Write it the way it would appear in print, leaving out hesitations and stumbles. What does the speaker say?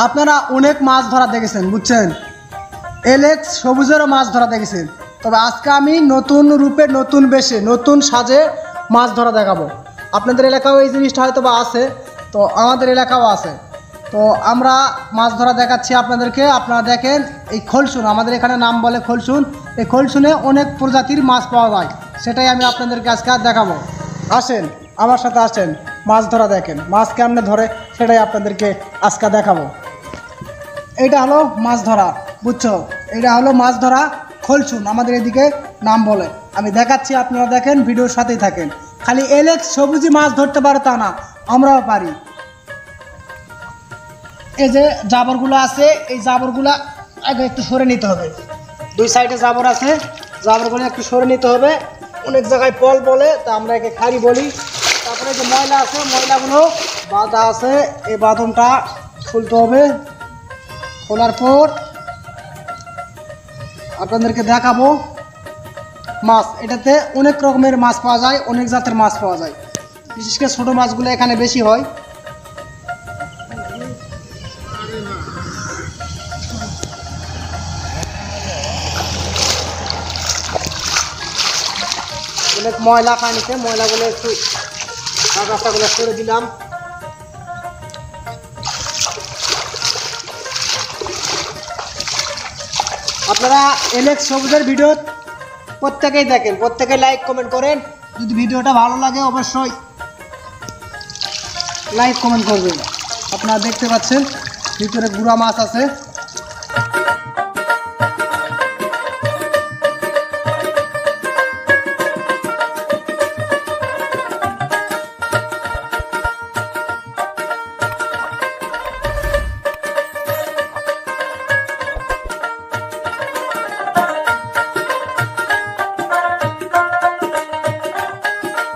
আপনারা অনেক মাছ ধরা দেখেছেন, বুঝছেন, এলেক্স সবুজেরও মাছ ধরা দেখেছেন। তবে আজকে আমি নতুন রূপে, নতুন বেশে, নতুন সাজে মাছ ধরা দেখাবো। আপনাদের এলাকাও এই জিনিসটা হয়তো বা আছে, তো আমাদের এলাকাও আছে। তো আমরা মাছ ধরা দেখাচ্ছি আপনাদেরকে। আপনারা দেখেন, এই খোলসুন, আমাদের এখানে নাম বলে খোলসুন। এই খোলসুনে অনেক প্রজাতির মাছ পাওয়া যায়, সেটাই আমি আপনাদেরকে আজকে দেখাবো। আসেন, আমার সাথে আসেন, মাছ ধরা দেখেন, মাছ কেমনে ধরে সেটাই আপনাদেরকে আজকে দেখাবো। এটা হলো মাছ ধরা, বুঝছো, এটা হলো মাছ ধরা খোলসুন, আমাদের এদিকে নাম বলে। আমি দেখাচ্ছি, আপনারা দেখেন, ভিডিওর সাথেই থাকেন। খালি এলেক্স সবুজই মাছ ধরতে পারে তা না, আমরাও পারি। এই যে জাবরগুলো আছে, এই জাবরগুলো আগে একটু সরে নিতে হবে। দুই সাইডে জাবর আছে, জাবরগুলো একটু সরে নিতে হবে। অনেক জায়গায় পল বলে, তা আমরা একে খাড়ি বলি। তারপরে যে ময়লা আছে, ময়লাগুলো বাঁধা আছে, এই বাঁধনটা খুলতে হবে। খোলার পর আপনাদেরকে দেখাবো মাছ। এটাতে অনেক রকমের মাছ পাওয়া যায়, অনেক জাতের মাছ পাওয়া যায়। বিশেষ করে ছোটো মাছগুলো এখানে বেশি হয়। অনেক ময়লা পানিতে, ময়লাগুলো একটু রাস্তাগুলো সরে দিলাম। আপনারা এলেক্স সবুজের ভিডিও প্রত্যেকেই দেখেন, প্রত্যেকেই লাইক কমেন্ট করেন। যদি ভিডিওটা ভালো লাগে অবশ্যই লাইক কমেন্ট করবেন। আপনারা দেখতে পাচ্ছেন ভিতরে গুড়া মাছ আছে।